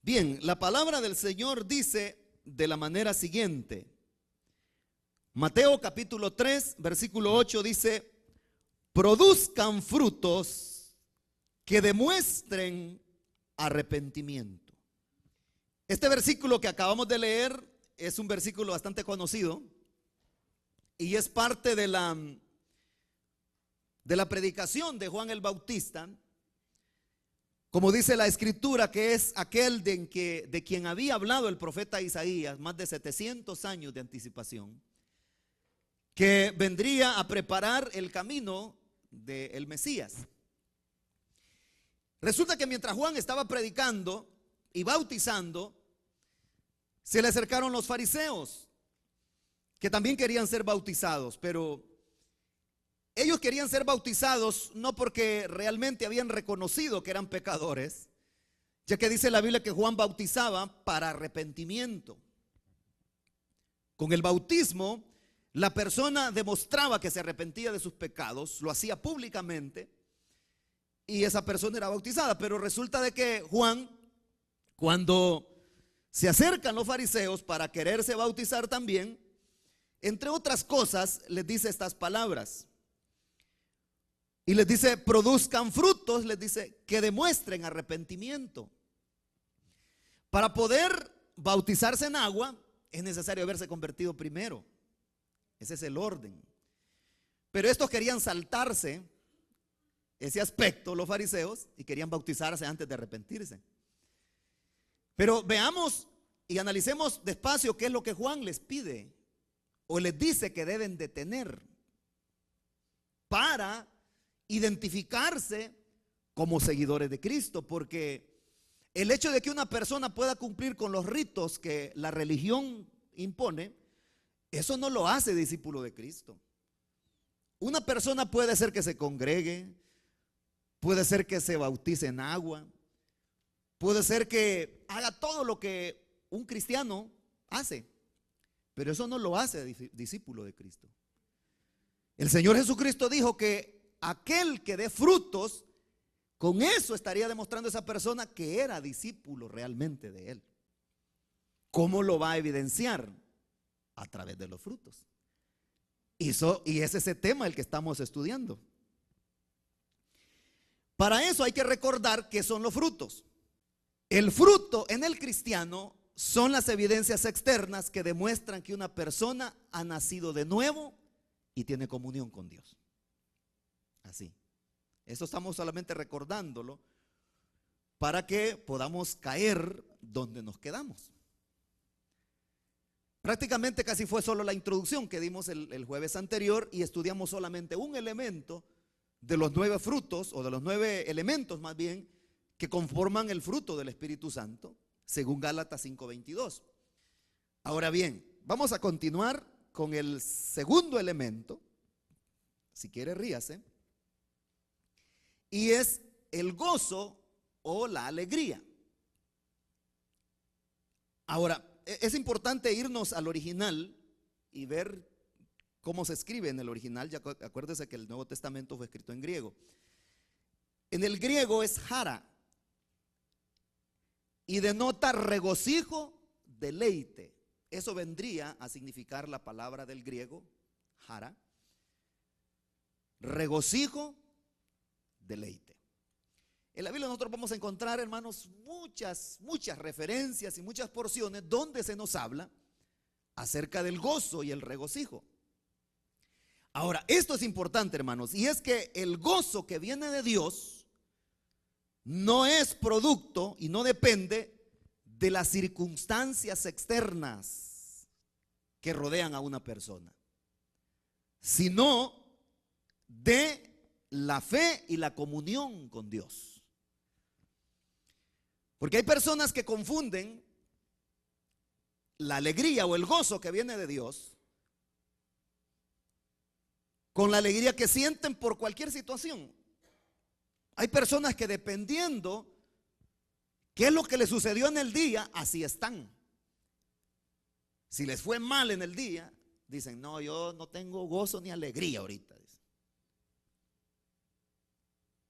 Bien, la palabra del Señor dice de la manera siguiente. Mateo capítulo 3, versículo 8 dice: produzcan frutos que demuestren arrepentimiento. Este versículo que acabamos de leer es un versículo bastante conocido y es parte de la predicación de Juan el Bautista. Como dice la escritura, que es aquel de quien había hablado el profeta Isaías, más de 700 años de anticipación, que vendría a preparar el camino del Mesías. Resulta que mientras Juan estaba predicando y bautizando, se le acercaron los fariseos, que también querían ser bautizados, pero ellos querían ser bautizados no porque realmente habían reconocido que eran pecadores, ya que dice la Biblia que Juan bautizaba para arrepentimiento. Con el bautismo, la persona demostraba que se arrepentía de sus pecados, lo hacía públicamente y esa persona era bautizada. Pero resulta de que Juan, cuando se acercan los fariseos para quererse bautizar también, entre otras cosas, les dice estas palabras. Y les dice: produzcan frutos, les dice, que demuestren arrepentimiento. Para poder bautizarse en agua es necesario haberse convertido primero. Ese es el orden. Pero estos querían saltarse ese aspecto, los fariseos, y querían bautizarse antes de arrepentirse. Pero veamos y analicemos despacio qué es lo que Juan les pide o les dice que deben de tener para identificarse como seguidores de Cristo. Porque el hecho de que una persona pueda cumplir con los ritos que la religión impone, eso no lo hace discípulo de Cristo. Una persona puede ser que se congregue, puede ser que se bautice en agua, puede ser que haga todo lo que un cristiano hace, pero eso no lo hace discípulo de Cristo. El Señor Jesucristo dijo que aquel que dé frutos, con eso estaría demostrando esa persona que era discípulo realmente de Él. ¿Cómo lo va a evidenciar? A través de los frutos. Y es ese tema el que estamos estudiando. Para eso hay que recordar qué son los frutos. El fruto en el cristiano son las evidencias externas que demuestran que una persona ha nacido de nuevo y tiene comunión con Dios. Así. Eso estamos solamente recordándolo para que podamos caer donde nos quedamos. Prácticamente casi fue solo la introducción que dimos el jueves anterior y estudiamos solamente un elemento de los 9 frutos, o de los 9 elementos más bien, que conforman el fruto del Espíritu Santo, según Gálatas 5:22. Ahora bien, vamos a continuar con el segundo elemento, si quiere ríase, y es el gozo o la alegría. Ahora, es importante irnos al original y ver cómo se escribe en el original. Ya acuérdese que el Nuevo Testamento fue escrito en griego. En el griego es jara y denota regocijo, deleite. Eso vendría a significar la palabra del griego jara, regocijo, deleite. En la Biblia nosotros vamos a encontrar, hermanos, muchas referencias y muchas porciones donde se nos habla acerca del gozo y el regocijo. Ahora, esto es importante, hermanos, y es que el gozo que viene de Dios no es producto y no depende de las circunstancias externas que rodean a una persona, sino de la fe y la comunión con Dios. Porque hay personas que confunden la alegría o el gozo que viene de Dios con la alegría que sienten por cualquier situación. Hay personas que, dependiendo qué es lo que les sucedió en el día, así están. Si les fue mal en el día, dicen: no, yo no tengo gozo ni alegría ahorita.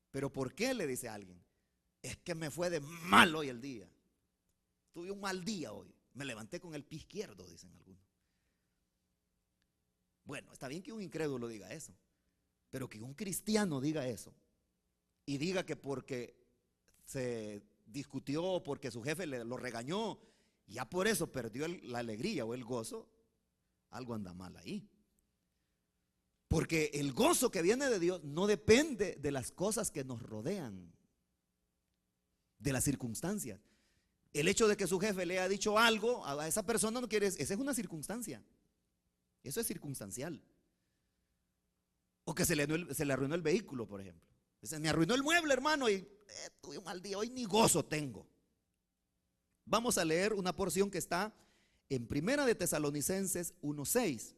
¿Pero por qué?, le dice a alguien. Es que me fue de mal hoy el día. tuve un mal día hoy. Me levanté con el pie izquierdo, dicen algunos. Bueno, está bien que un incrédulo diga eso, pero que un cristiano diga eso y diga que porque se discutió, porque su jefe lo regañó, ya por eso perdió la alegría o el gozo, algo anda mal ahí. Porque el gozo que viene de Dios no depende de las cosas que nos rodean, de las circunstancias. El hecho de que su jefe le haya dicho algo a esa persona no quiere, esa es una circunstancia. Eso es circunstancial. O que se le arruinó el vehículo, por ejemplo. Se me arruinó el mueble, hermano, y tuve un mal día, hoy ni gozo tengo. Vamos a leer una porción que está en Primera de Tesalonicenses 1:6.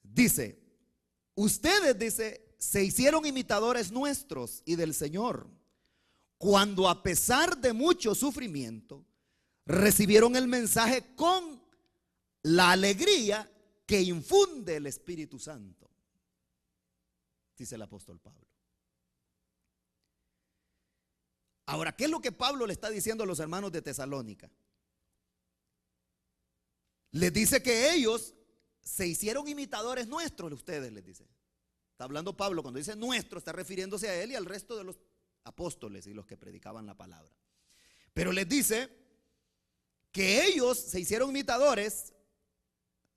Dice, ustedes, dice, se hicieron imitadores nuestros y del Señor, cuando a pesar de mucho sufrimiento, recibieron el mensaje con la alegría que infunde el Espíritu Santo, dice el apóstol Pablo. Ahora, ¿qué es lo que Pablo le está diciendo a los hermanos de Tesalónica? Les dice que ellos se hicieron imitadores nuestros, ustedes, les dice. Está hablando Pablo, cuando dice nuestro, está refiriéndose a él y al resto de los apóstoles y los que predicaban la palabra. Pero les dice que ellos se hicieron imitadores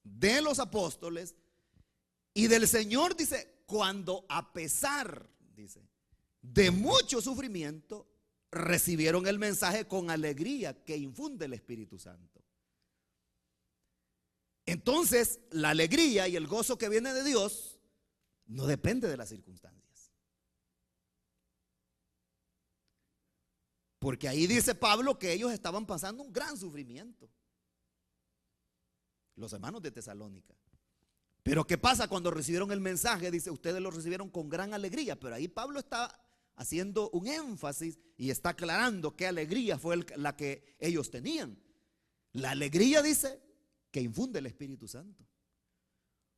de los apóstoles y del Señor, dice, cuando a pesar, dice, de mucho sufrimiento, recibieron el mensaje con alegría que infunde el Espíritu Santo. Entonces, la alegría y el gozo que viene de Dios no depende de las circunstancias. Porque ahí dice Pablo que ellos estaban pasando un gran sufrimiento, los hermanos de Tesalónica. Pero ¿qué pasa cuando recibieron el mensaje? Dice, ustedes lo recibieron con gran alegría. Pero ahí Pablo está haciendo un énfasis y está aclarando qué alegría fue la que ellos tenían. La alegría, dice, que infunde el Espíritu Santo.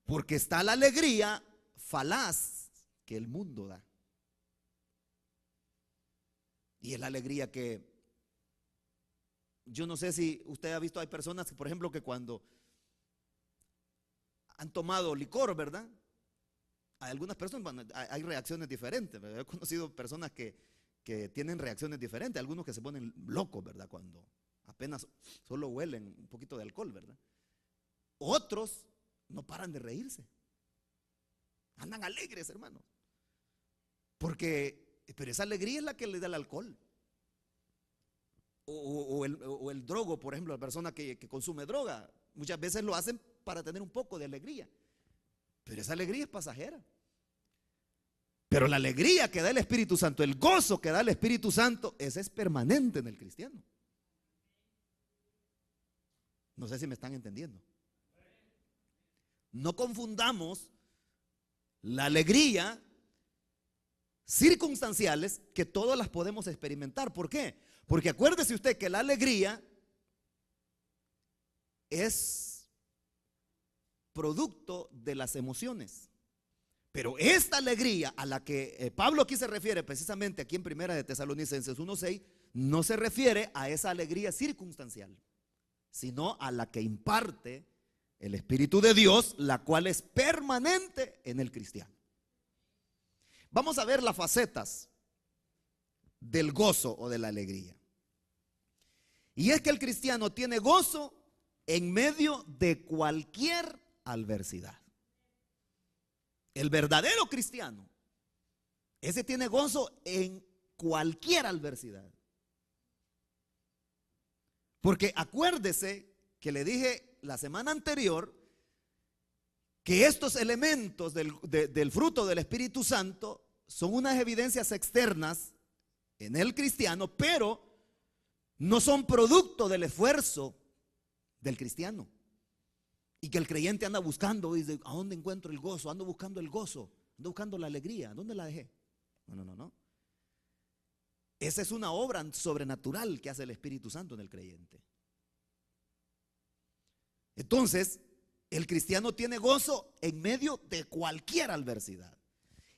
Porque está la alegría falaz que el mundo da. Y es la alegría que, yo no sé si usted ha visto, hay personas que, por ejemplo, que cuando han tomado licor, ¿verdad? Hay algunas personas, bueno, hay reacciones diferentes, ¿verdad? He conocido personas que tienen reacciones diferentes, algunos que se ponen locos, ¿verdad? Cuando apenas solo huelen un poquito de alcohol, ¿verdad? Otros no paran de reírse, andan alegres, hermano, pero esa alegría es la que le da el alcohol. O el drogo, por ejemplo, la persona que consume droga, muchas veces lo hacen para tener un poco de alegría, pero esa alegría es pasajera. Pero la alegría que da el Espíritu Santo, el gozo que da el Espíritu Santo, ese es permanente en el cristiano. No sé si me están entendiendo. No confundamos la alegría circunstanciales, que todas las podemos experimentar. ¿Por qué? Porque acuérdese usted que la alegría es producto de las emociones. Pero esta alegría a la que Pablo aquí se refiere, precisamente aquí en Primera de Tesalonicenses 1:6, no se refiere a esa alegría circunstancial, sino a la que imparte el Espíritu de Dios, la cual es permanente en el cristiano. Vamos a ver las facetas del gozo o de la alegría. Y es que el cristiano tiene gozo en medio de cualquier adversidad. El verdadero cristiano, ese tiene gozo en cualquier adversidad. Porque acuérdese que le dije la semana anterior que estos elementos del fruto del Espíritu Santo son unas evidencias externas en el cristiano, pero no son producto del esfuerzo del cristiano. Y que el creyente anda buscando, y dice, ¿a dónde encuentro el gozo? Ando buscando el gozo, ando buscando la alegría. ¿Dónde la dejé? No. Esa es una obra sobrenatural que hace el Espíritu Santo en el creyente. Entonces, el cristiano tiene gozo en medio de cualquier adversidad.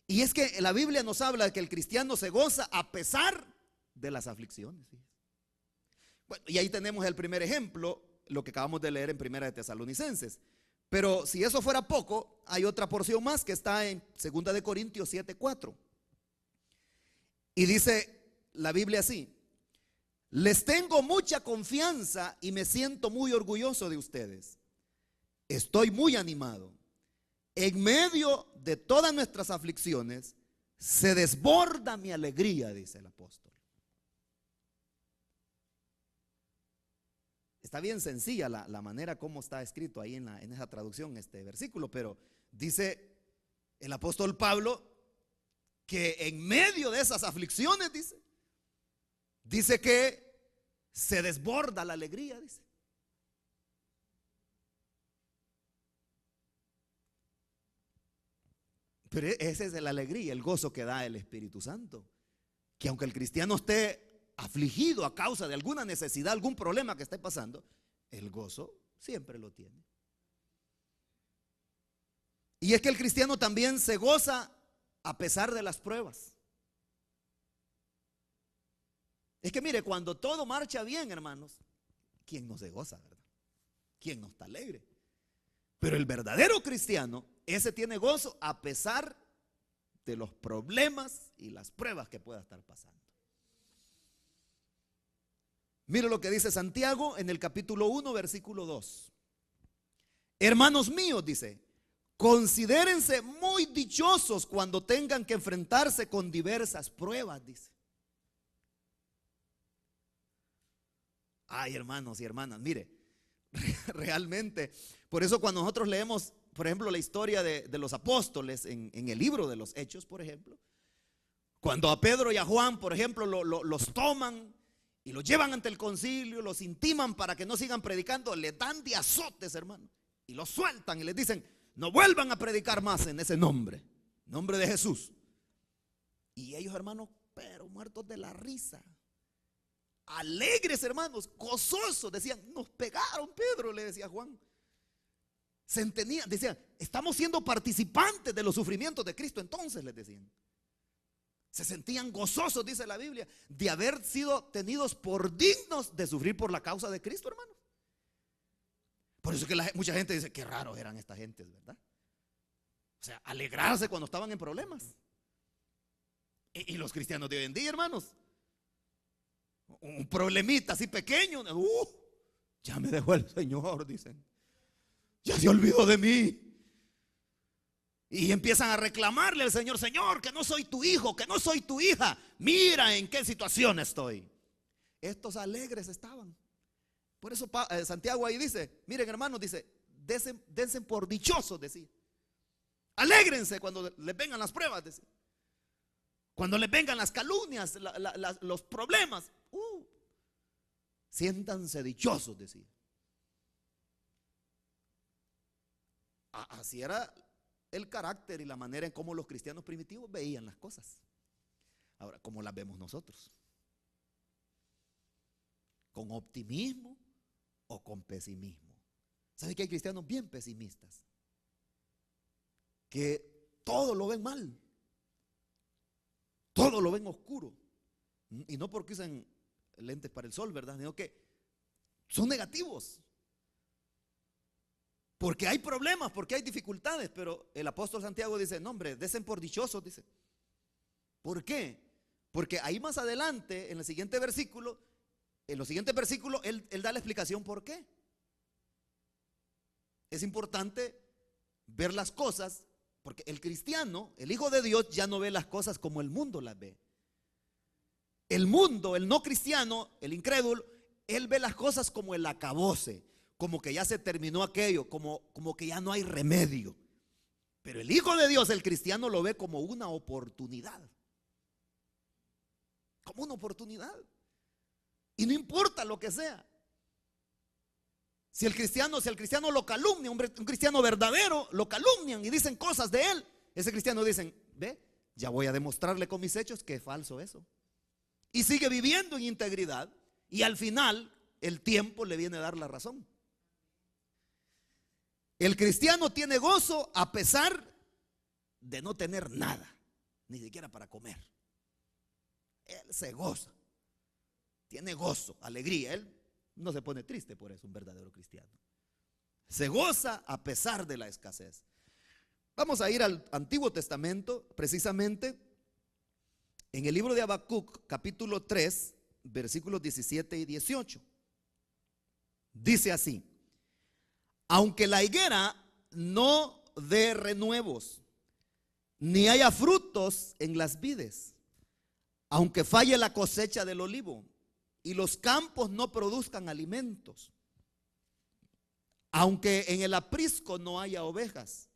Y es que la Biblia nos habla de que el cristiano se goza a pesar de las aflicciones. Bueno, y ahí tenemos el primer ejemplo, lo que acabamos de leer en Primera de Tesalonicenses. Pero si eso fuera poco, hay otra porción más que está en Segunda de Corintios 7:4. Y dice la Biblia así: les tengo mucha confianza y me siento muy orgulloso de ustedes. Estoy muy animado. En medio de todas nuestras aflicciones se desborda mi alegría, dice el apóstol. Está bien sencilla la manera como está escrito ahí en esa traducción este versículo, pero dice el apóstol Pablo que en medio de esas aflicciones, dice que se desborda la alegría, dice. Pero esa es la alegría, el gozo que da el Espíritu Santo. Que aunque el cristiano esté afligido a causa de alguna necesidad, algún problema que esté pasando, el gozo siempre lo tiene. Y es que el cristiano también se goza a pesar de las pruebas. Es que mire, cuando todo marcha bien, hermanos, ¿quién no se goza, verdad? ¿Quién no está alegre? Pero el verdadero cristiano, ese tiene gozo a pesar de los problemas y las pruebas que pueda estar pasando. Mire lo que dice Santiago en el capítulo 1, versículo 2. Hermanos míos, dice, considérense muy dichosos cuando tengan que enfrentarse con diversas pruebas, dice. Ay, hermanos y hermanas, mire, realmente, por eso cuando nosotros leemos, por ejemplo, la historia de los apóstoles en el libro de los Hechos, por ejemplo, cuando a Pedro y a Juan, por ejemplo, los toman y los llevan ante el concilio, los intiman para que no sigan predicando, les dan de azotes, hermano, y los sueltan y les dicen: no vuelvan a predicar más en ese nombre de Jesús. Y ellos, hermanos, pero muertos de la risa, alegres, hermanos, gozosos, decían: nos pegaron, Pedro, le decía Juan. Se entendían, decían: estamos siendo participantes de los sufrimientos de Cristo. Entonces les decían, se sentían gozosos, dice la Biblia, de haber sido tenidos por dignos de sufrir por la causa de Cristo, hermano. Por eso es que mucha gente dice: qué raros eran estas gentes, ¿verdad? O sea, alegrarse cuando estaban en problemas. Y los cristianos de hoy en día, hermanos, un problemita así pequeño, ya me dejó el Señor, dicen, ya se olvidó de mí. Y empiezan a reclamarle al Señor: Señor, que no soy tu hijo, que no soy tu hija, mira en qué situación estoy. Estos alegres estaban. Por eso Santiago ahí dice: miren, hermanos, dice, dense por dichosos, decía. Alégrense cuando les vengan las pruebas, decía. Cuando les vengan las calumnias, los problemas, siéntanse dichosos, decía. Así era el carácter y la manera en cómo los cristianos primitivos veían las cosas. Ahora, ¿cómo las vemos nosotros? ¿Con optimismo o con pesimismo? ¿Sabe que hay cristianos bien pesimistas? Que todo lo ven mal, todo lo ven oscuro. Y no porque usan lentes para el sol, ¿verdad? Sino que son negativos. Porque hay problemas, porque hay dificultades. Pero el apóstol Santiago dice: no, hombre, desen por dichosos, dice. ¿Por qué? Porque ahí más adelante, en los siguientes versículos, él da la explicación por qué. Es importante ver las cosas, porque el cristiano, el hijo de Dios, ya no ve las cosas como el mundo las ve. El mundo, el no cristiano, el incrédulo, él ve las cosas como el acabose, como que ya se terminó aquello, como que ya no hay remedio. Pero el hijo de Dios, el cristiano, lo ve como una oportunidad. Como una oportunidad. Y no importa lo que sea. Si el cristiano lo calumnia, un cristiano verdadero, lo calumnian y dicen cosas de él, ese cristiano dice: ve, ya voy a demostrarle con mis hechos que es falso eso. Y sigue viviendo en integridad, y al final el tiempo le viene a dar la razón. El cristiano tiene gozo a pesar de no tener nada, ni siquiera para comer. Él se goza. tiene gozo, alegría. Él no se pone triste por eso, un verdadero cristiano. Se goza a pesar de la escasez. Vamos a ir al Antiguo Testamento, precisamente en el libro de Habacuc, capítulo 3, versículos 17 y 18. Dice así: aunque la higuera no dé renuevos, ni haya frutos en las vides, aunque falle la cosecha del olivo y los campos no produzcan alimentos, aunque en el aprisco no haya ovejas,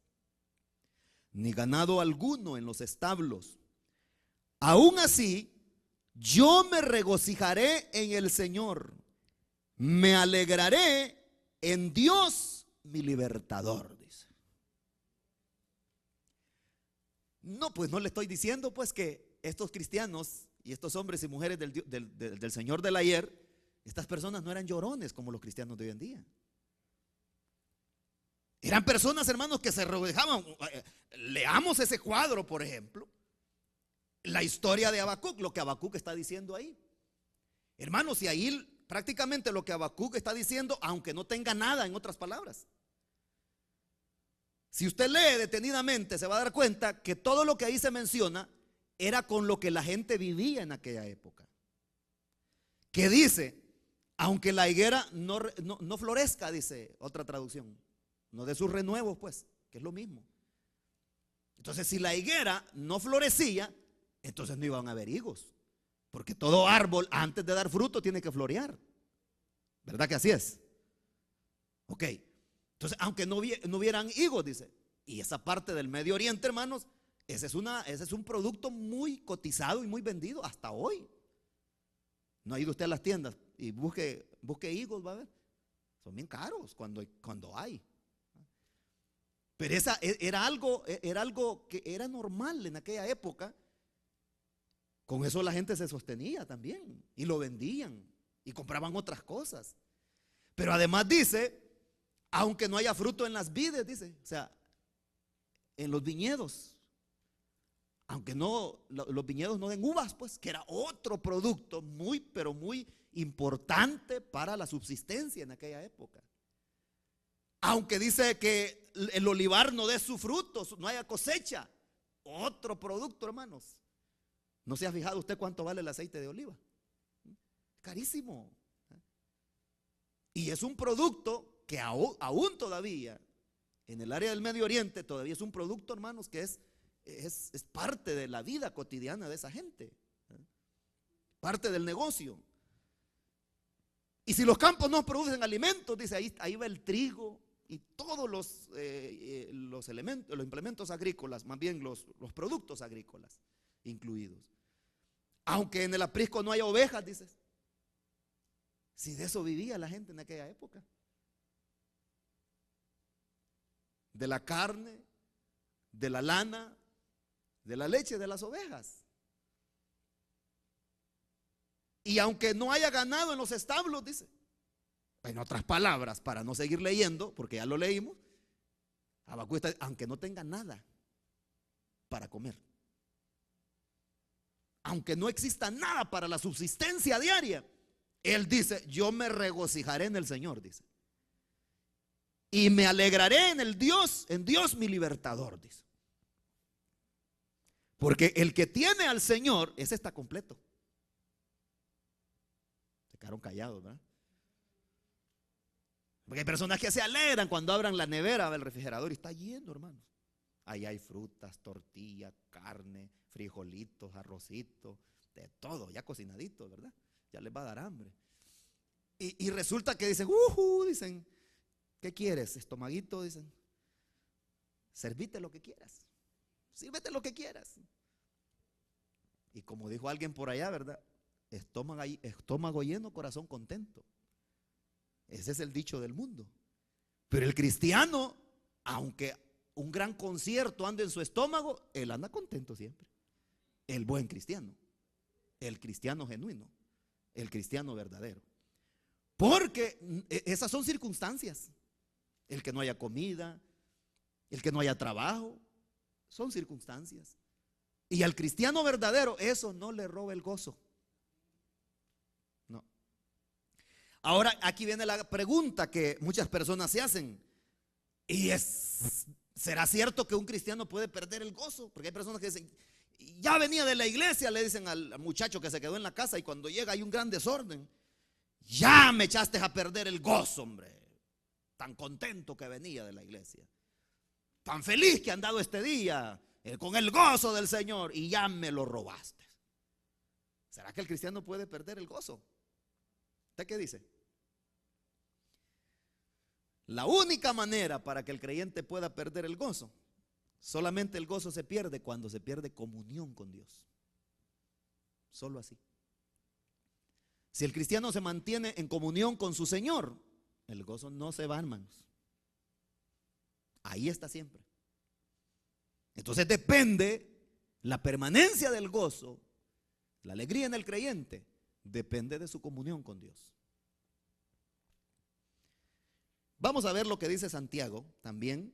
ni ganado alguno en los establos, aún así yo me regocijaré en el Señor, me alegraré en Dios mi libertador, dice. No, pues no le estoy diciendo pues que estos cristianos y estos hombres y mujeres del Señor del ayer, estas personas no eran llorones como los cristianos de hoy en día. Eran personas, hermanos, que se regocijaban. Leamos ese cuadro, por ejemplo, la historia de Habacuc, lo que Habacuc está diciendo ahí. Hermanos, y ahí prácticamente lo que Habacuc está diciendo, aunque no tenga nada, en otras palabras. Si usted lee detenidamente, se va a dar cuenta que todo lo que ahí se menciona era con lo que la gente vivía en aquella época. Que dice, aunque la higuera no florezca, dice otra traducción, no de sus renuevos, pues, que es lo mismo. Entonces, si la higuera no florecía, entonces no iban a haber higos, porque todo árbol antes de dar fruto tiene que florear. ¿Verdad que así es? Ok. Entonces, aunque no hubieran higos, dice, y esa parte del Medio Oriente, hermanos, ese es un producto muy cotizado y muy vendido hasta hoy. No ha ido usted a las tiendas y busque higos, va a ver. Son bien caros cuando hay. Pero era algo que era normal en aquella época. Con eso la gente se sostenía también y lo vendían y compraban otras cosas. Pero además dice, aunque no haya fruto en las vides, dice, o sea, en los viñedos, aunque los viñedos no den uvas, pues, que era otro producto muy, pero muy importante para la subsistencia en aquella época. Aunque dice que el olivar no dé sus frutos, no haya cosecha, otro producto, hermanos. ¿No se ha fijado usted cuánto vale el aceite de oliva? Carísimo. Y es un producto que aún todavía, en el área del Medio Oriente, todavía es un producto, hermanos, que es parte de la vida cotidiana de esa gente. Parte del negocio. Y si los campos no producen alimentos, dice, ahí va el trigo y todos los elementos, los implementos agrícolas, más bien los productos agrícolas incluidos. Aunque en el aprisco no haya ovejas, dices. Si de eso vivía la gente en aquella época. De la carne, de la lana, de la leche de las ovejas. Y aunque no haya ganado en los establos, dice. En otras palabras, para no seguir leyendo, porque ya lo leímos, Habacuc está, aunque no tenga nada para comer, aunque no exista nada para la subsistencia diaria, él dice, yo me regocijaré en el Señor, dice, y me alegraré en Dios mi libertador, dice. Porque el que tiene al Señor, ese está completo. Se quedaron callados, ¿verdad? Porque hay personas que se alegran cuando abran la nevera del refrigerador y está lleno, hermanos. Ahí hay frutas, tortillas, carne, frijolitos, arrocitos, de todo, ya cocinadito, ¿verdad? Ya les va a dar hambre. Y resulta que dicen, dicen, ¿qué quieres? Estomaguito, dicen. Servite lo que quieras. Sírvete lo que quieras. Y como dijo alguien por allá, ¿verdad? Estómago lleno, corazón contento. Ese es el dicho del mundo. Pero el cristiano, aunque un gran concierto ande en su estómago, él anda contento siempre. El buen cristiano, el cristiano genuino, el cristiano verdadero. Porque esas son circunstancias. El que no haya comida, el que no haya trabajo, son circunstancias. Y al cristiano verdadero eso no le roba el gozo. No. Ahora, aquí viene la pregunta que muchas personas se hacen. ¿Será cierto que un cristiano puede perder el gozo? Porque hay personas que dicen, ya venía de la iglesia, le dicen al muchacho que se quedó en la casa, y cuando llega hay un gran desorden. Ya me echaste a perder el gozo, hombre. Tan contento que venía de la iglesia, tan feliz que han dado este día, con el gozo del Señor, y ya me lo robaste. ¿Será que el cristiano puede perder el gozo? ¿Usted qué dice? La única manera para que el creyente pueda perder el gozo, solamente el gozo se pierde cuando se pierde comunión con Dios. Solo así. Si el cristiano se mantiene en comunión con su Señor, el gozo no se va, hermanos. Ahí está siempre. Entonces depende, la permanencia del gozo, la alegría en el creyente, depende de su comunión con Dios. Vamos a ver lo que dice Santiago también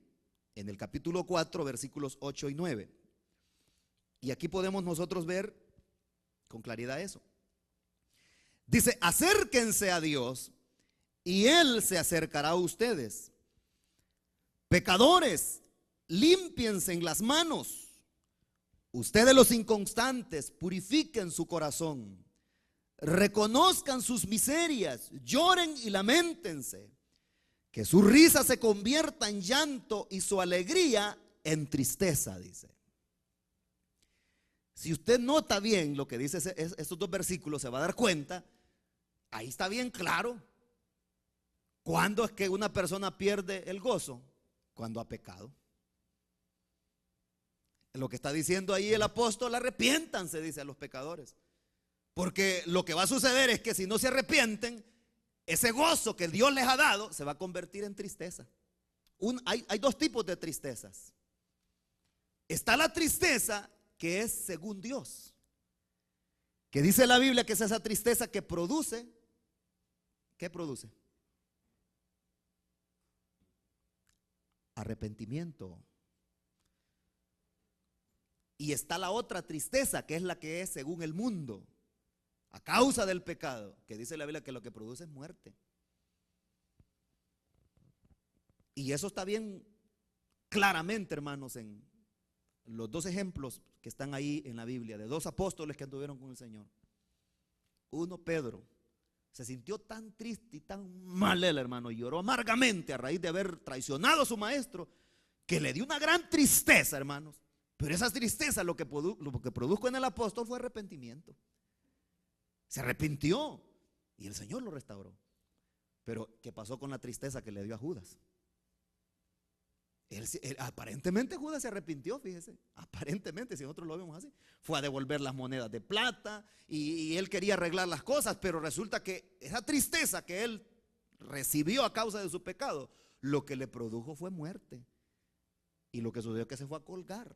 en el capítulo 4, versículos 8 y 9. Y aquí podemos nosotros ver con claridad eso. Dice, acérquense a Dios y Él se acercará a ustedes. Pecadores, límpiense en las manos. Ustedes los inconstantes, purifiquen su corazón. Reconozcan sus miserias, lloren y lamentense. Que su risa se convierta en llanto y su alegría en tristeza, dice. Si usted nota bien lo que dice estos dos versículos, se va a dar cuenta, ahí está bien claro. ¿Cuándo es que una persona pierde el gozo? Cuando ha pecado. Lo que está diciendo ahí el apóstol, arrepiéntanse, dice a los pecadores. Porque lo que va a suceder es que si no se arrepienten, ese gozo que Dios les ha dado se va a convertir en tristeza. Hay dos tipos de tristezas. Está la tristeza que es según Dios, que dice la Biblia que es esa tristeza que produce. ¿Qué produce? Arrepentimiento. Y está la otra tristeza, que es la que es según el mundo, a causa del pecado, que dice la Biblia que lo que produce es muerte. Y eso está bien claramente, hermanos, en los dos ejemplos que están ahí en la Biblia, de dos apóstoles que anduvieron con el Señor. Uno, Pedro, se sintió tan triste y tan mal él, hermano, y lloró amargamente a raíz de haber traicionado a su maestro, que le dio una gran tristeza, hermanos. Pero esa tristeza lo que produjo en el apóstol fue arrepentimiento. Se arrepintió y el Señor lo restauró. Pero ¿qué pasó con la tristeza que le dio a Judas? Aparentemente Judas se arrepintió, fíjese. Aparentemente, si nosotros lo vemos así, fue a devolver las monedas de plata y él quería arreglar las cosas, pero resulta que esa tristeza que él recibió a causa de su pecado, lo que le produjo fue muerte. Y lo que sucedió es que se fue a colgar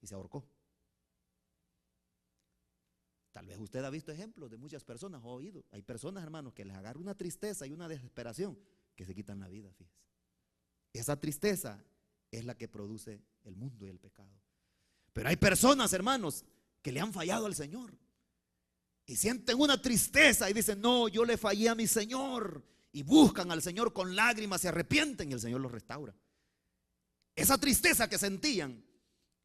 y se ahorcó. Tal vez usted ha visto ejemplos de muchas personas, o oído. Hay personas, hermanos, que les agarra una tristeza y una desesperación que se quitan la vida, fíjese. Esa tristeza es la que produce el mundo y el pecado. Pero hay personas, hermanos, que le han fallado al Señor y sienten una tristeza y dicen, no, yo le fallé a mi Señor, y buscan al Señor con lágrimas, se arrepienten y el Señor los restaura. Esa tristeza que sentían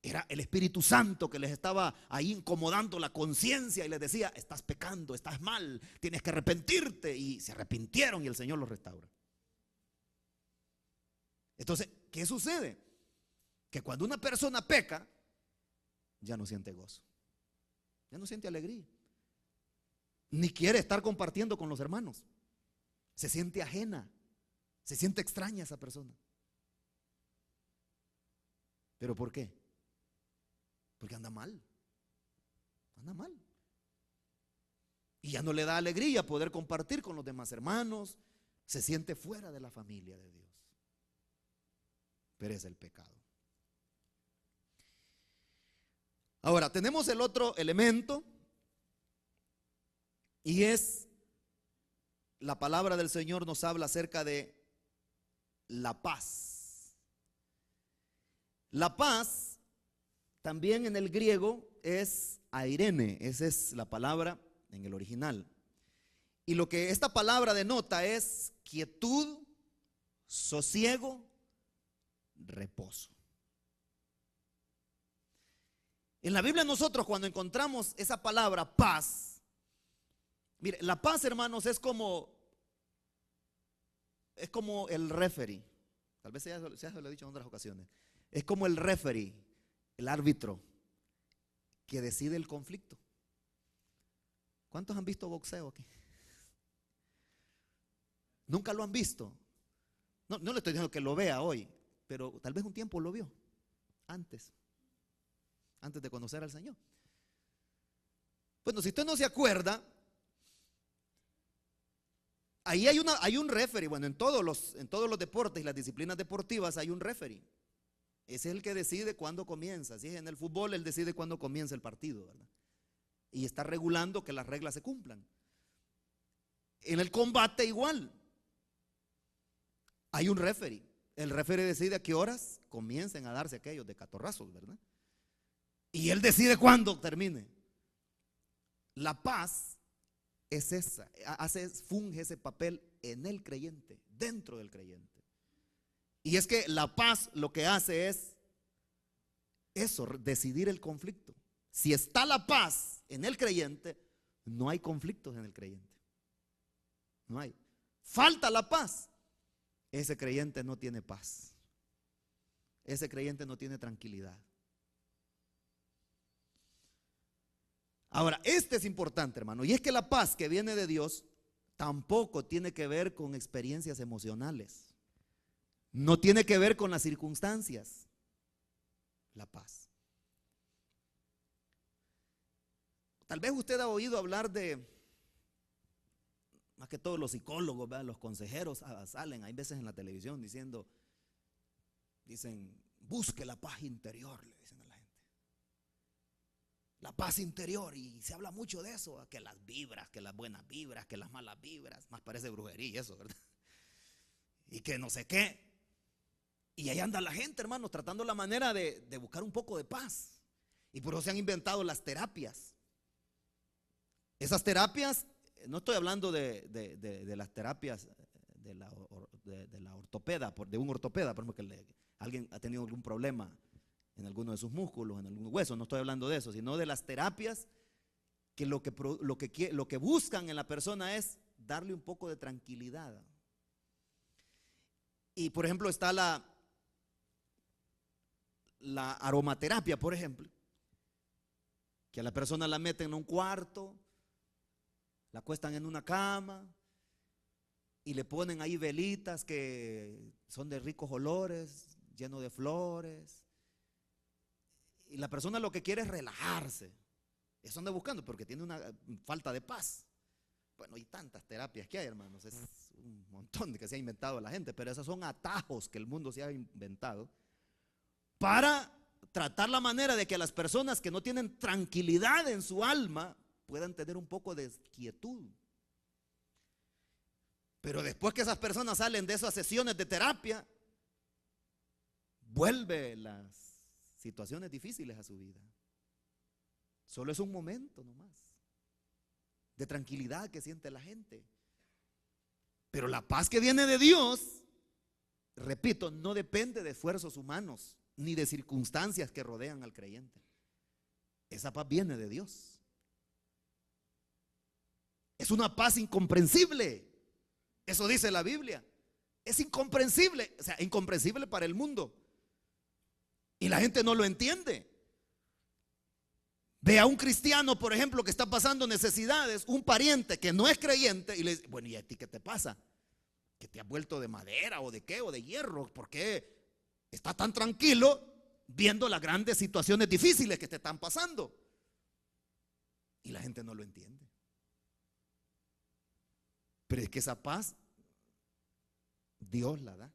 era el Espíritu Santo que les estaba ahí incomodando la conciencia y les decía, estás pecando, estás mal, tienes que arrepentirte, y se arrepintieron y el Señor los restaura. Entonces, ¿qué sucede? Que cuando una persona peca, ya no siente gozo, ya no siente alegría, ni quiere estar compartiendo con los hermanos. Se siente ajena, se siente extraña esa persona. ¿Pero por qué? Porque anda mal, anda mal. Y ya no le da alegría poder compartir con los demás hermanos, se siente fuera de la familia de Dios. Pero es el pecado. Ahora, tenemos el otro elemento, y es, la palabra del Señor nos habla acerca de la paz. La paz, también en el griego, es airene, esa es la palabra en el original. Y lo que esta palabra denota es quietud, sosiego, reposo. En la Biblia nosotros cuando encontramos esa palabra paz, mire, la paz, hermanos, es como el referee. Tal vez ya se lo he dicho en otras ocasiones. Es como el referee, el árbitro que decide el conflicto. ¿Cuántos han visto boxeo aquí? ¿Nunca lo han visto? No le estoy diciendo que lo vea hoy, pero tal vez un tiempo lo vio antes de conocer al Señor. Bueno, si usted no se acuerda, ahí hay un referee. Bueno, en todos los deportes y las disciplinas deportivas hay un referee. Ese es el que decide cuándo comienza. Si es en el fútbol, él decide cuándo comienza el partido, ¿verdad? Y está regulando que las reglas se cumplan. En el combate igual. Hay un referee. El referee decide a qué horas comiencen a darse aquellos de catorrazos, ¿verdad? Y él decide cuándo termine. La paz es esa, funge ese papel en el creyente, dentro del creyente. Y es que la paz lo que hace es eso, decidir el conflicto. Si está la paz en el creyente, no hay conflictos en el creyente. No hay. Falta la paz. Ese creyente no tiene paz. Ese creyente no tiene tranquilidad. Ahora, este es importante, hermano, y es que la paz que viene de Dios tampoco tiene que ver con experiencias emocionales. No tiene que ver con las circunstancias. La paz. Tal vez usted ha oído hablar de, más que todos los psicólogos, ¿verdad? Los consejeros salen, hay veces en la televisión dicen, busque la paz interior, le dicen a la gente. La paz interior, y se habla mucho de eso, que las vibras, que las buenas vibras, que las malas vibras, más parece brujería eso, ¿verdad? Y que no sé qué. Y ahí anda la gente, hermanos, tratando la manera de buscar un poco de paz. Y por eso se han inventado las terapias. Esas terapias, no estoy hablando de las terapias de la ortopeda, de un ortopeda, por ejemplo, que alguien ha tenido algún problema en alguno de sus músculos, en algún hueso. No estoy hablando de eso, sino de las terapias que lo que buscan en la persona es darle un poco de tranquilidad. Y por ejemplo está la aromaterapia, por ejemplo, que a la persona la meten en un cuarto, la acuestan en una cama y le ponen ahí velitas que son de ricos olores, llenos de flores. Y la persona lo que quiere es relajarse. Eso anda buscando porque tiene una falta de paz. Bueno, hay tantas terapias que hay, hermanos. Es un montón de que se ha inventado la gente, pero esos son atajos que el mundo se ha inventado para tratar la manera de que las personas que no tienen tranquilidad en su alma puedan tener un poco de quietud. Pero después que esas personas salen de esas sesiones de terapia, vuelve las situaciones difíciles a su vida. Solo es un momento nomás de tranquilidad que siente la gente. Pero la paz que viene de Dios, repito, no depende de esfuerzos humanos ni de circunstancias que rodean al creyente. Esa paz viene de Dios. Es una paz incomprensible. Eso dice la Biblia. Es incomprensible, o sea, incomprensible para el mundo. Y la gente no lo entiende. Ve a un cristiano, por ejemplo, que está pasando necesidades, un pariente que no es creyente, y le dice, bueno, ¿y a ti qué te pasa? ¿Que te has vuelto de madera o de qué o de hierro? ¿Por qué está tan tranquilo viendo las grandes situaciones difíciles que te están pasando? Y la gente no lo entiende. Pero es que esa paz Dios la da.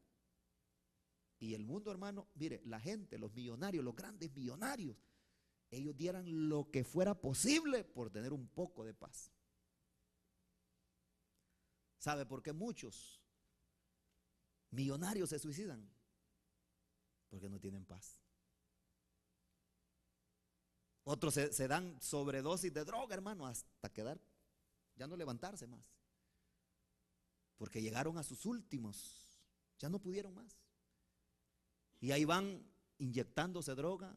Y el mundo, hermano, mire, la gente, los millonarios, los grandes millonarios, ellos dieran lo que fuera posible por tener un poco de paz. ¿Sabe por qué muchos millonarios se suicidan? Porque no tienen paz. Otros se dan sobredosis de droga, hermano, hasta quedar, ya no levantarse más. porque llegaron a sus últimos, ya no pudieron más. Y ahí van inyectándose droga.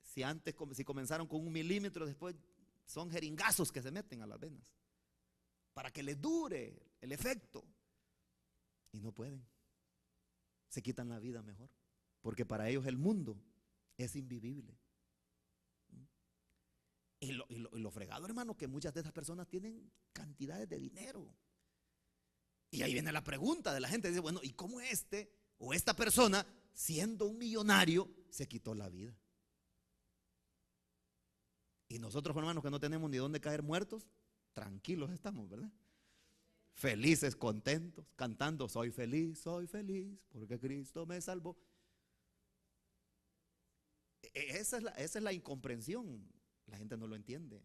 Si comenzaron con 1 milímetro, después son jeringazos que se meten a las venas para que les dure el efecto. Y no pueden. Se quitan la vida mejor, porque para ellos el mundo es invivible. Y lo fregado, hermano, que muchas de esas personas tienen cantidades de dinero. Y ahí viene la pregunta de la gente, dice, bueno, ¿y cómo este o esta persona, siendo un millonario, se quitó la vida? Y nosotros, hermanos, que no tenemos ni dónde caer muertos, tranquilos estamos, ¿verdad? Felices, contentos, cantando, soy feliz, porque Cristo me salvó. Esa es la incomprensión. La gente no lo entiende.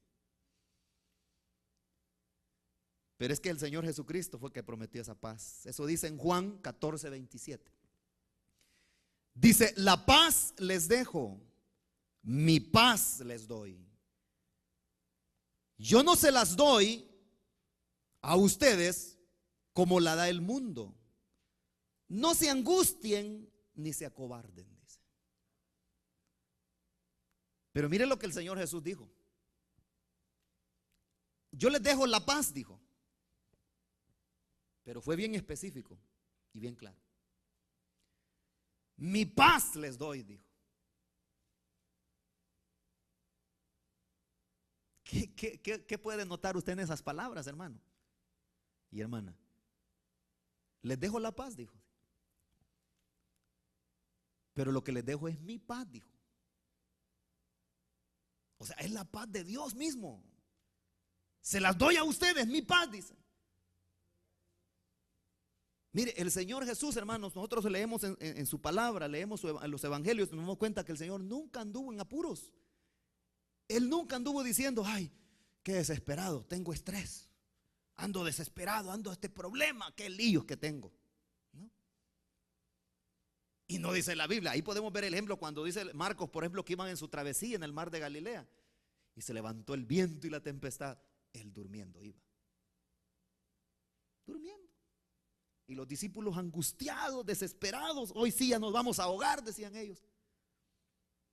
Pero es que el Señor Jesucristo fue el que prometió esa paz. Eso dice en Juan 14:27. Dice, la paz les dejo, mi paz les doy. Yo no se las doy a ustedes como la da el mundo. No se angustien ni se acobarden, dice. Pero mire lo que el Señor Jesús dijo. Yo les dejo la paz, dijo. Pero fue bien específico y bien claro. Mi paz les doy, dijo. ¿Qué puede notar usted en esas palabras, hermano y hermana? Les dejo la paz, dijo. Pero lo que les dejo es mi paz, dijo. O sea, es la paz de Dios mismo. Se las doy a ustedes, mi paz, dice. Mire, el Señor Jesús, hermanos, nosotros leemos en su palabra, leemos en los evangelios, nos damos cuenta que el Señor nunca anduvo en apuros. Él nunca anduvo diciendo, ay, qué desesperado, tengo estrés, ando desesperado, ando este problema, qué líos que tengo, ¿no? Y no dice la Biblia. Ahí podemos ver el ejemplo cuando dice Marcos, por ejemplo, que iban en su travesía en el mar de Galilea y se levantó el viento y la tempestad. Él durmiendo iba, durmiendo. Y los discípulos angustiados, desesperados, hoy sí ya nos vamos a ahogar, decían ellos.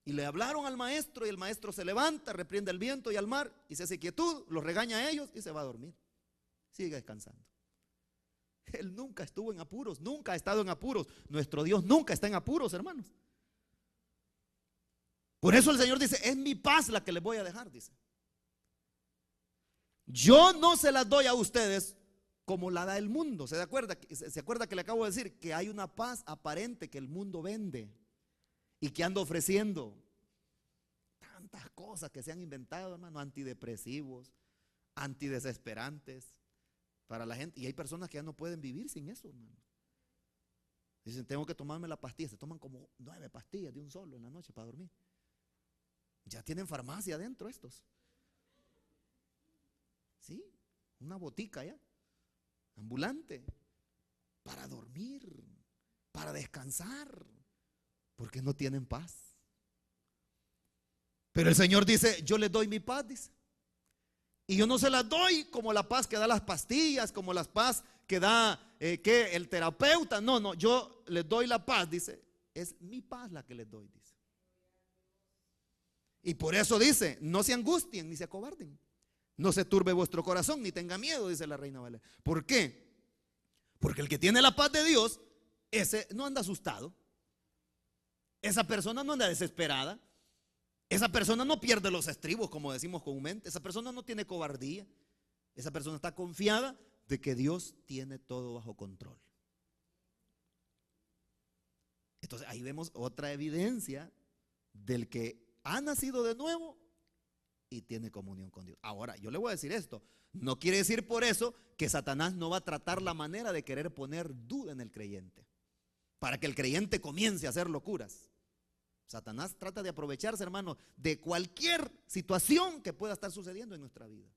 Y le hablaron al maestro y el maestro se levanta, reprende el viento y al mar y se hace quietud, los regaña a ellos y se va a dormir. Sigue descansando. Él nunca estuvo en apuros, nunca ha estado en apuros. Nuestro Dios nunca está en apuros, hermanos. Por eso el Señor dice, es mi paz la que les voy a dejar, dice. Yo no se las doy a ustedes como la da el mundo. ¿Se acuerda que le acabo de decir? Que hay una paz aparente que el mundo vende y que anda ofreciendo tantas cosas que se han inventado, hermano, antidepresivos, antidesesperantes para la gente. Y hay personas que ya no pueden vivir sin eso, hermano. Dicen, tengo que tomarme la pastilla. Se toman como 9 pastillas de un solo en la noche para dormir. Ya tienen farmacia adentro estos. Sí, una botica ya, ambulante, para dormir, para descansar, porque no tienen paz. Pero el Señor dice, yo les doy mi paz, dice. Y yo no se las doy como la paz que da las pastillas, como la paz que da el terapeuta. No, yo les doy la paz, dice. Es mi paz la que les doy, dice. Y por eso dice, no se angustien ni se acobarden. No se turbe vuestro corazón ni tenga miedo, dice la Reina Valera. ¿Por qué? Porque el que tiene la paz de Dios, ese no anda asustado. Esa persona no anda desesperada. Esa persona no pierde los estribos, como decimos comúnmente. Esa persona no tiene cobardía. Esa persona está confiada de que Dios tiene todo bajo control. Entonces ahí vemos otra evidencia del que ha nacido de nuevo y tiene comunión con Dios. Ahora, yo le voy a decir esto. No quiere decir por eso que Satanás no va a tratar la manera de querer poner duda en el creyente, para que el creyente comience a hacer locuras. Satanás trata de aprovecharse, hermano, de cualquier situación que pueda estar sucediendo en nuestra vida.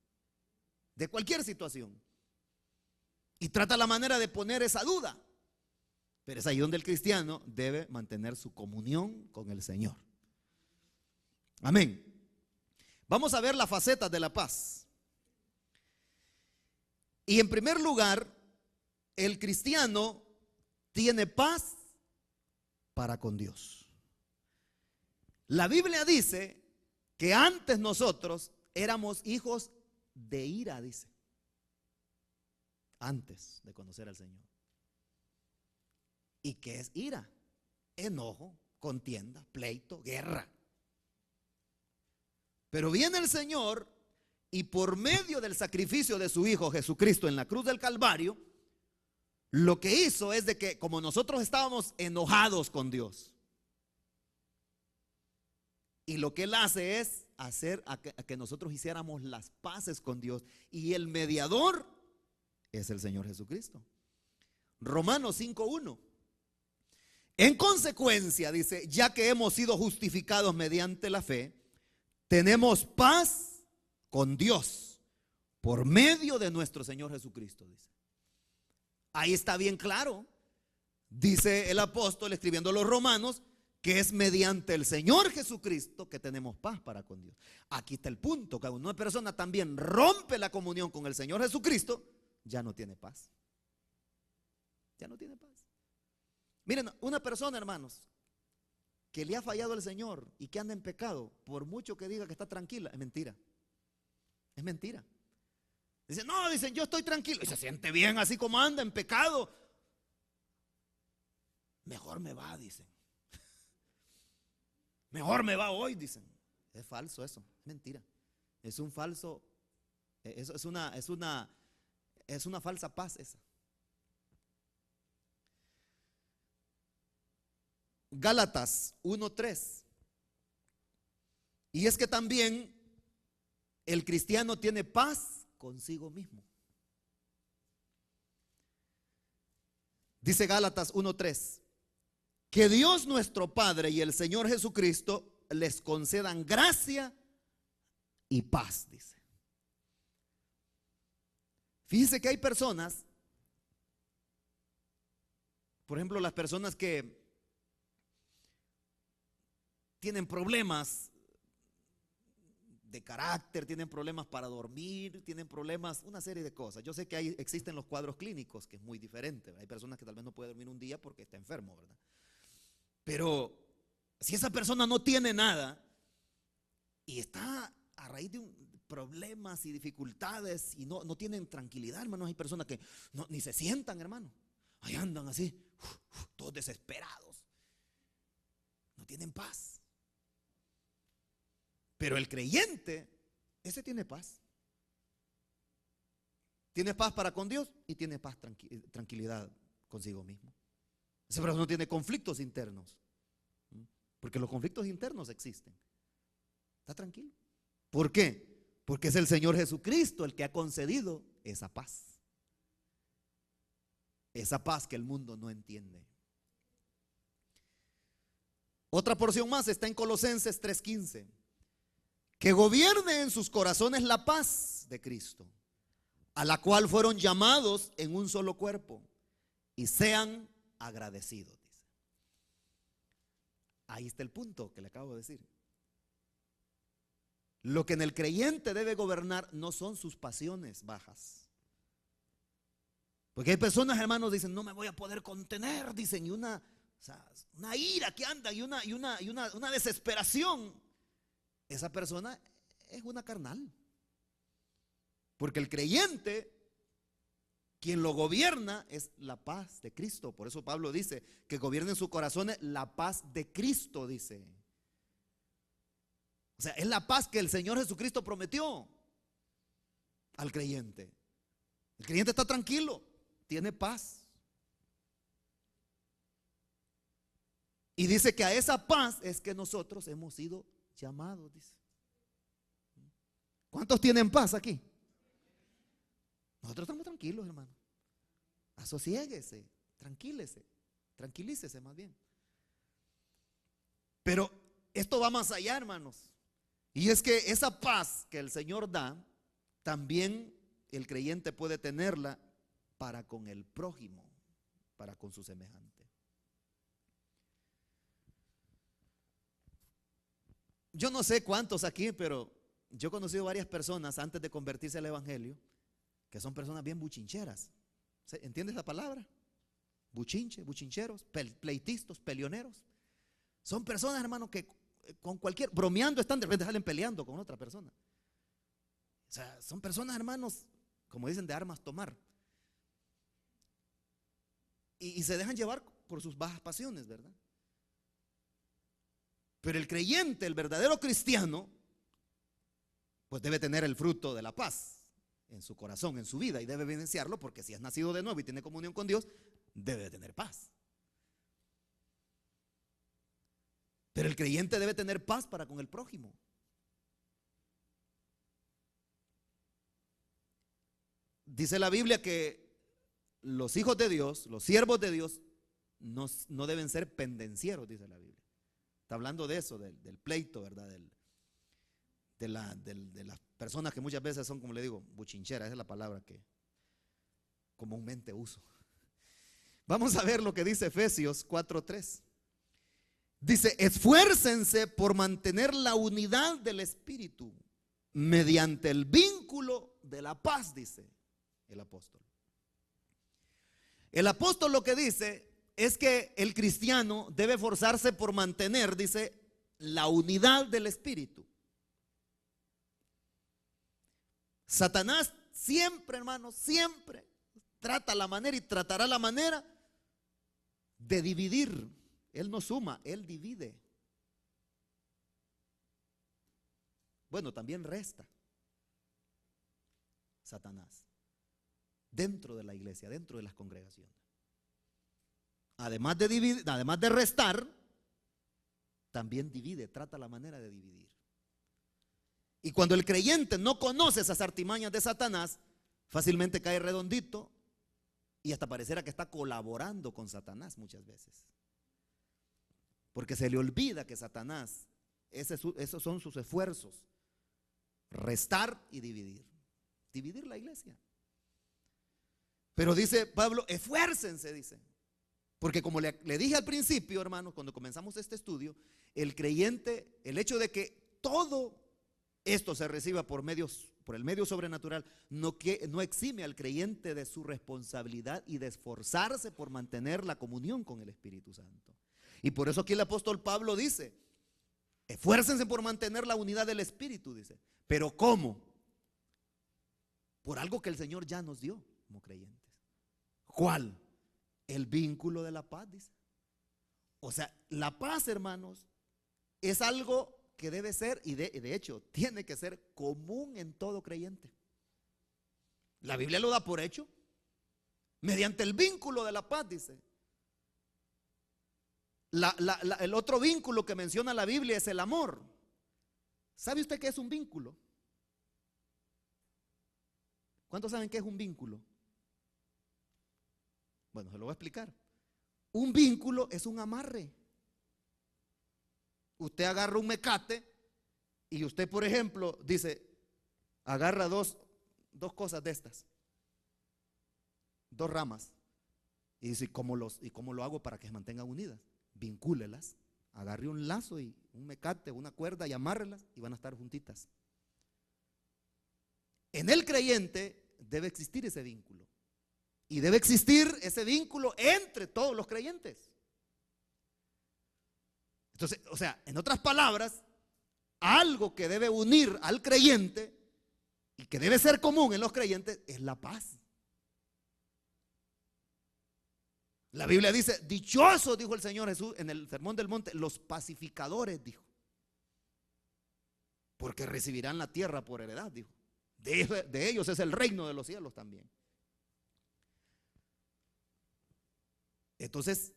De cualquier situación. Y trata la manera de poner esa duda. Pero es ahí donde el cristiano debe mantener su comunión con el Señor. Amén. Vamos a ver las facetas de la paz. Y en primer lugar, el cristiano tiene paz para con Dios. La Biblia dice que antes nosotros éramos hijos de ira, dice. Antes de conocer al Señor. ¿Y qué es ira? Enojo, contienda, pleito, guerra. Pero viene el Señor y por medio del sacrificio de su Hijo Jesucristo en la cruz del Calvario, lo que hizo es de que como nosotros estábamos enojados con Dios, y lo que Él hace es hacer a que nosotros hiciéramos las paces con Dios, y el mediador es el Señor Jesucristo. Romanos 5:1. En consecuencia, dice, ya que hemos sido justificados mediante la fe, tenemos paz con Dios por medio de nuestro Señor Jesucristo, dice. Ahí está bien claro, dice el apóstol escribiendo a los romanos, que es mediante el Señor Jesucristo que tenemos paz para con Dios. Aquí está el punto, que una persona también rompe la comunión con el Señor Jesucristo, ya no tiene paz. Ya no tiene paz. Miren, una persona, hermanos, que le ha fallado al Señor y que anda en pecado, por mucho que diga que está tranquila, es mentira. Es mentira. Dicen, no, dicen, yo estoy tranquilo. Y se siente bien así como anda en pecado. Mejor me va, dicen. Mejor me va hoy, dicen. Es falso eso, es mentira. Es un falso, es una falsa paz esa. Gálatas 1:3. Y es que también el cristiano tiene paz consigo mismo. Dice Gálatas 1:3. Que Dios nuestro Padre y el Señor Jesucristo les concedan gracia y paz, dice. Fíjese que hay personas, por ejemplo, las personas que tienen problemas de carácter, tienen problemas para dormir, tienen problemas, una serie de cosas. Yo sé que existen los cuadros clínicos, que es muy diferente. Hay personas que tal vez no pueden dormir un día porque está enfermo, ¿verdad? Pero si esa persona no tiene nada y está a raíz de problemas y dificultades y no tienen tranquilidad, hermanos, hay personas que ni se sientan, hermano. Ahí andan así, todos desesperados. No tienen paz. Pero el creyente, ese tiene paz. Tiene paz para con Dios y tiene paz, tranquilidad consigo mismo. Esa persona no tiene conflictos internos. Porque los conflictos internos existen. Está tranquilo. ¿Por qué? Porque es el Señor Jesucristo el que ha concedido esa paz. Esa paz que el mundo no entiende. Otra porción más está en Colosenses 3:15. Que gobierne en sus corazones la paz de Cristo, a la cual fueron llamados en un solo cuerpo, y sean agradecidos, dice. Ahí está el punto que le acabo de decir. Lo que en el creyente debe gobernar no son sus pasiones bajas. Porque hay personas, hermanos, dicen, no me voy a poder contener, dicen, y una ira que anda y una desesperación. Esa persona es una carnal. Porque el creyente, quien lo gobierna es la paz de Cristo. Por eso Pablo dice que gobierne en sus corazones la paz de Cristo, dice. O sea, es la paz que el Señor Jesucristo prometió al creyente. El creyente está tranquilo, tiene paz. Y dice que a esa paz es que nosotros hemos sido llamados, dice. ¿Cuántos tienen paz aquí? Nosotros estamos tranquilos, hermano. Asosiéguese, tranquilícese más bien. Pero esto va más allá, hermanos. Y es que esa paz que el Señor da, también el creyente puede tenerla para con el prójimo, para con su semejante. Yo no sé cuántos aquí, pero yo he conocido varias personas antes de convertirse al evangelio que son personas bien buchincheras. ¿Entiendes la palabra? Buchincheros, pleitistas, peleoneros. Son personas, hermano, que con cualquier, bromeando están, de repente salen peleando con otra persona. O sea, son personas, hermanos, como dicen, de armas tomar. Y se dejan llevar por sus bajas pasiones, ¿verdad? Pero el creyente, el verdadero cristiano, pues debe tener el fruto de la paz en su corazón, en su vida, y debe evidenciarlo, porque si es nacido de nuevo y tiene comunión con Dios, debe de tener paz. Pero el creyente debe tener paz para con el prójimo. Dice la Biblia que los hijos de Dios, los siervos de Dios, no deben ser pendencieros, dice la Biblia. Está hablando de eso, del pleito, ¿verdad? De las personas que muchas veces son, como le digo, buchincheras, esa es la palabra que comúnmente uso. Vamos a ver lo que dice Efesios 4:3. Dice: esfuércense por mantener la unidad del Espíritu mediante el vínculo de la paz, dice el apóstol. El apóstol lo que dice es que el cristiano debe esforzarse por mantener, dice, la unidad del Espíritu. Satanás siempre, hermanos, siempre trata la manera y tratará la manera de dividir. Él no suma, él divide. Bueno, también resta Satanás dentro de la iglesia, dentro de las congregaciones. Además de dividir, además de restar, también divide, trata la manera de dividir. Y cuando el creyente no conoce esas artimañas de Satanás, fácilmente cae redondito y hasta pareciera que está colaborando con Satanás muchas veces. Porque se le olvida que Satanás, esos son sus esfuerzos: restar y dividir. Dividir la iglesia. Pero dice Pablo, esfuércense, dice. Porque como le dije al principio, hermanos, cuando comenzamos este estudio, el creyente, el hecho de que todo esto se reciba por el medio sobrenatural, no exime al creyente de su responsabilidad y de esforzarse por mantener la comunión con el Espíritu Santo. Y por eso aquí el apóstol Pablo dice: esfuércense por mantener la unidad del Espíritu, dice. ¿Pero cómo? Por algo que el Señor ya nos dio como creyentes. ¿Cuál? El vínculo de la paz, dice. O sea, la paz, hermanos, es algo que debe ser, y de hecho tiene que ser común en todo creyente. La Biblia lo da por hecho. Mediante el vínculo de la paz, dice. El otro vínculo que menciona la Biblia es el amor. ¿Sabe usted qué es un vínculo? ¿Cuántos saben qué es un vínculo? Bueno, se lo voy a explicar. Un vínculo es un amarre. Usted agarra un mecate y usted, por ejemplo, dice, agarra dos cosas de estas, dos ramas, y dice, ¿cómo lo hago para que se mantengan unidas? Vincúlelas, agarre un lazo y un mecate, una cuerda, y amárrelas y van a estar juntitas. En el creyente debe existir ese vínculo, y debe existir ese vínculo entre todos los creyentes. Entonces, o sea, en otras palabras, algo que debe unir al creyente y que debe ser común en los creyentes es la paz. La Biblia dice, dichosos, dijo el Señor Jesús en el Sermón del Monte, los pacificadores, dijo, porque recibirán la tierra por heredad, dijo. De ellos es el reino de los cielos también. Entonces,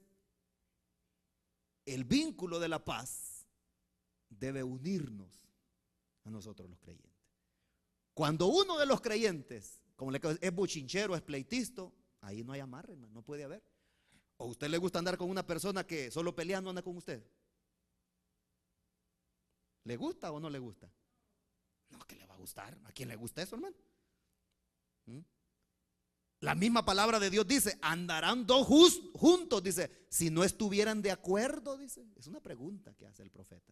el vínculo de la paz debe unirnos a nosotros los creyentes. Cuando uno de los creyentes, como es buchinchero, es pleitista, ahí no hay amarre, hermano, no puede haber. ¿O a usted le gusta andar con una persona que solo peleando anda con usted? ¿Le gusta o no le gusta? No, que le va a gustar. ¿A quién le gusta eso, hermano? La misma palabra de Dios dice, andarán dos juntos, dice, si no estuvieran de acuerdo, dice. Es una pregunta que hace el profeta.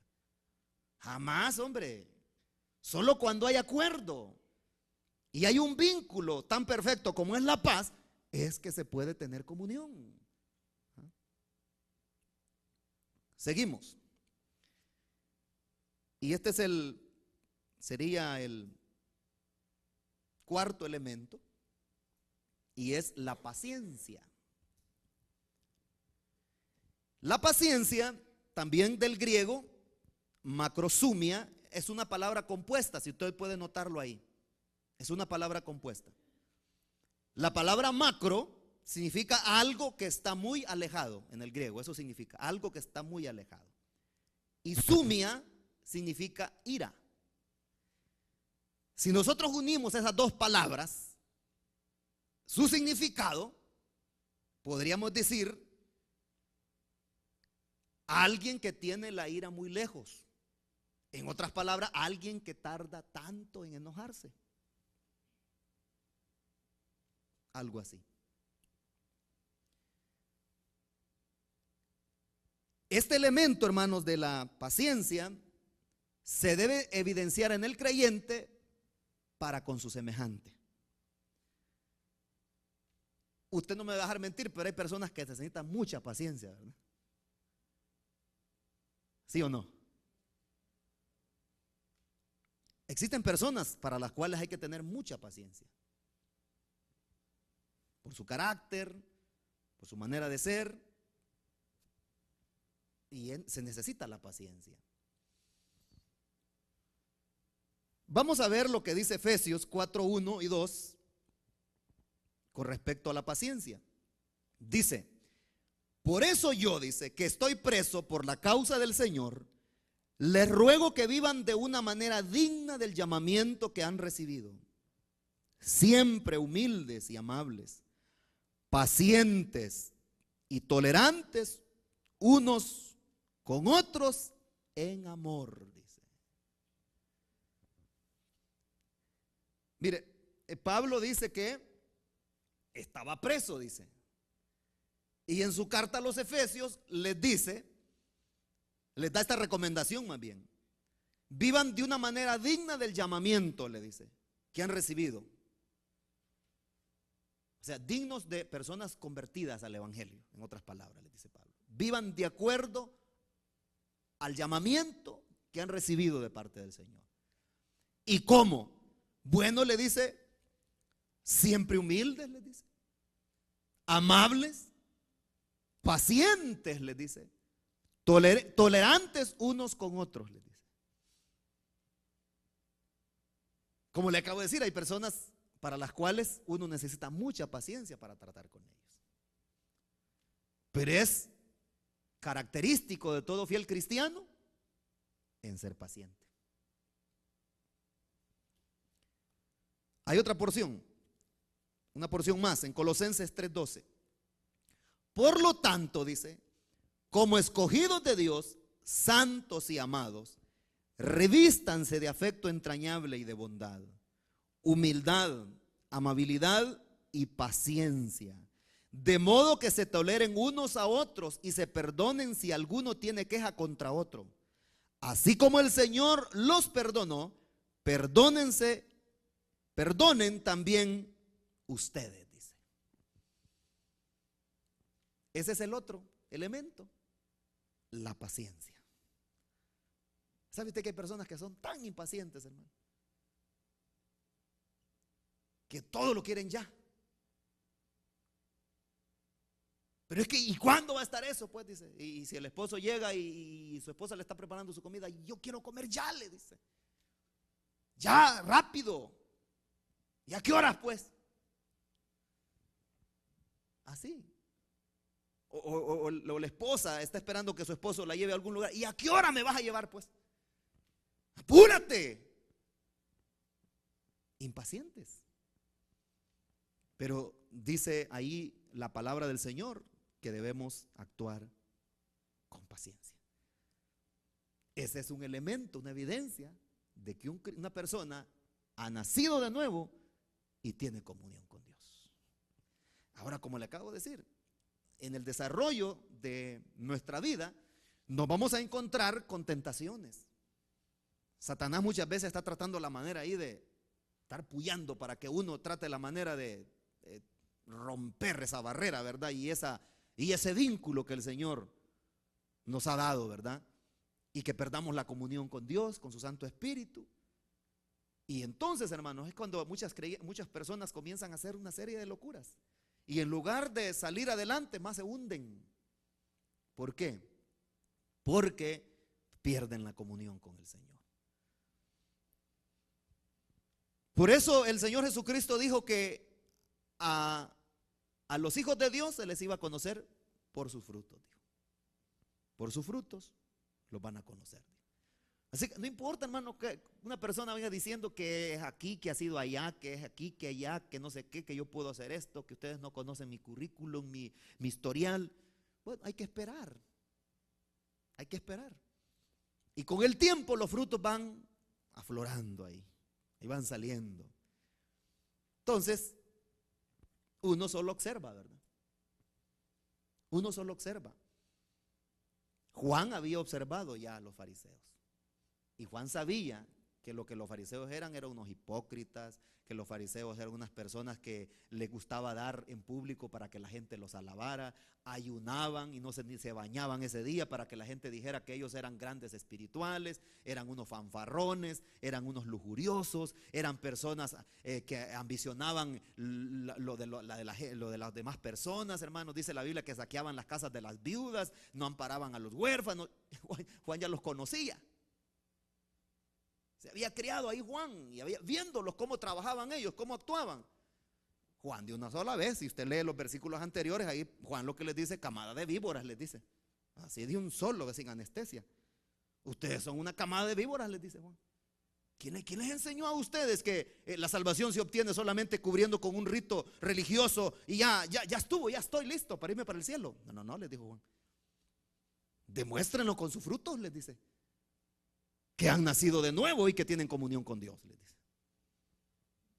Jamás, hombre. Solo cuando hay acuerdo y hay un vínculo tan perfecto como es la paz, es que se puede tener comunión. Seguimos. Y este sería el cuarto elemento, y es la paciencia. La paciencia, también del griego, macrosumia, es una palabra compuesta, si usted puede notarlo ahí. Es una palabra compuesta. La palabra macro significa algo que está muy alejado en el griego, eso significa algo que está muy alejado. Y sumia significa ira. Si nosotros unimos esas dos palabras, su significado, podríamos decir, alguien que tiene la ira muy lejos. En otras palabras, alguien que tarda tanto en enojarse. Algo así. Este elemento, hermanos, de la paciencia se debe evidenciar en el creyente para con su semejante. Usted no me va a dejar mentir, pero hay personas que necesitan mucha paciencia, ¿verdad? ¿Sí o no? Existen personas para las cuales hay que tener mucha paciencia. Por su carácter, por su manera de ser. Y se necesita la paciencia. Vamos a ver lo que dice Efesios 4, 1 y 2 con respecto a la paciencia. Dice: por eso yo, dice, que estoy preso por la causa del Señor, les ruego que vivan de una manera digna del llamamiento que han recibido, siempre humildes y amables, pacientes y tolerantes unos con otros en amor, dice. Mire, Pablo dice que estaba preso, dice. Y en su carta a los Efesios les dice, les da esta recomendación más bien: vivan de una manera digna del llamamiento, le dice, que han recibido. O sea, dignos de personas convertidas al evangelio, en otras palabras, les dice Pablo. Vivan de acuerdo al llamamiento que han recibido de parte del Señor. ¿Y cómo? Bueno, le dice, siempre humildes, le dice, amables, pacientes, les dice, tolerantes unos con otros, les dice. Como le acabo de decir, hay personas para las cuales uno necesita mucha paciencia para tratar con ellos. Pero es característico de todo fiel cristiano en ser paciente. Hay otra porción, una porción más en Colosenses 3:12. Por lo tanto, dice, como escogidos de Dios, santos y amados, revístanse de afecto entrañable y de bondad, humildad, amabilidad y paciencia, de modo que se toleren unos a otros y se perdonen si alguno tiene queja contra otro. Así como el Señor los perdonó, perdonen también ustedes, dice. Ese es el otro elemento, la paciencia. ¿Sabe usted que hay personas que son tan impacientes, hermano? Que todo lo quieren ya. Pero es que, ¿y cuándo va a estar eso? Pues dice, y si el esposo llega y su esposa le está preparando su comida, yo quiero comer ya, le dice. Ya, rápido. ¿Y a qué horas, pues? Así. O la esposa está esperando que su esposo la lleve a algún lugar. ¿Y a qué hora me vas a llevar, pues? Apúrate. Impacientes. Pero dice ahí la palabra del Señor que debemos actuar con paciencia. Ese es un elemento, una evidencia de que una persona ha nacido de nuevo y tiene comunión con Dios. Ahora, como le acabo de decir, en el desarrollo de nuestra vida nos vamos a encontrar con tentaciones. Satanás muchas veces está tratando la manera ahí de estar puyando para que uno trate la manera de romper esa barrera, ¿verdad? Y ese vínculo que el Señor nos ha dado, ¿verdad? Y que perdamos la comunión con Dios, con su Santo Espíritu. Y entonces, hermanos, es cuando muchas personas comienzan a hacer una serie de locuras. Y en lugar de salir adelante, más se hunden. ¿Por qué? Porque pierden la comunión con el Señor. Por eso el Señor Jesucristo dijo que a los hijos de Dios se les iba a conocer por sus frutos. Dijo. Por sus frutos los van a conocer. Así que no importa, hermano, que una persona venga diciendo que es aquí, que ha sido allá, que es aquí, que allá, que no sé qué, que yo puedo hacer esto, que ustedes no conocen mi currículum, mi historial. Bueno, hay que esperar. Hay que esperar. Y con el tiempo los frutos van aflorando ahí. Y van saliendo. Entonces, uno solo observa, ¿verdad? Uno solo observa. Juan había observado ya a los fariseos. Y Juan sabía que lo que los fariseos eran unos hipócritas, que los fariseos eran unas personas que les gustaba dar en público para que la gente los alabara, ayunaban y no se bañaban ese día para que la gente dijera que ellos eran grandes espirituales, eran unos fanfarrones, eran unos lujuriosos, eran personas que ambicionaban lo de las demás personas, hermanos. Dice la Biblia que saqueaban las casas de las viudas, no amparaban a los huérfanos. Juan ya los conocía. Se había criado ahí Juan y viéndolos cómo trabajaban ellos, cómo actuaban. Juan de una sola vez, si usted lee los versículos anteriores, ahí Juan lo que les dice, camada de víboras les dice. Así de un solo, sin anestesia. Ustedes son una camada de víboras, les dice Juan. ¿Quién les enseñó a ustedes que la salvación se obtiene solamente cubriendo con un rito religioso y ya estuvo, ya estoy listo para irme para el cielo? No, les dijo Juan. Demuéstrenlo con sus frutos, les dice. Que han nacido de nuevo y que tienen comunión con Dios, les dice.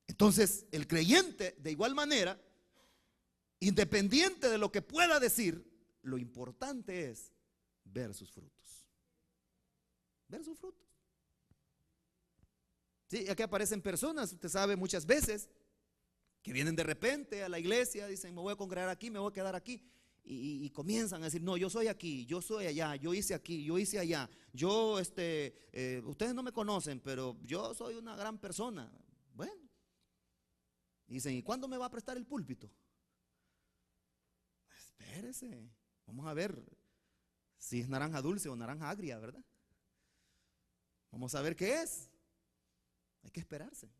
Entonces, el creyente, de igual manera, independiente de lo que pueda decir, lo importante es ver sus frutos. Ver sus frutos. Sí, aquí aparecen personas, usted sabe, muchas veces, que vienen de repente a la iglesia, dicen, me voy a congregar aquí, me voy a quedar aquí. Y comienzan a decir, no, yo soy aquí, yo soy allá, yo hice aquí, yo hice allá, ustedes no me conocen, pero yo soy una gran persona. Bueno, dicen, ¿y cuándo me va a prestar el púlpito? Espérese, vamos a ver si es naranja dulce o naranja agria, ¿verdad? Vamos a ver qué es. Hay que esperarse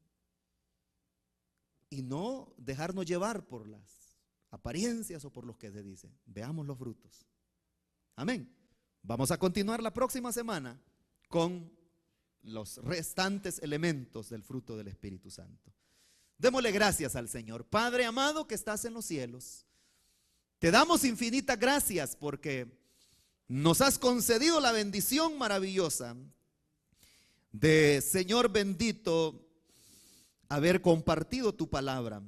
y no dejarnos llevar por las apariencias o por los que se dicen. Veamos los frutos. Amén. Vamos a continuar la próxima semana con los restantes elementos del fruto del Espíritu Santo. Démosle gracias al Señor. Padre amado que estás en los cielos, te damos infinitas gracias porque nos has concedido la bendición maravillosa de, Señor bendito, haber compartido tu palabra.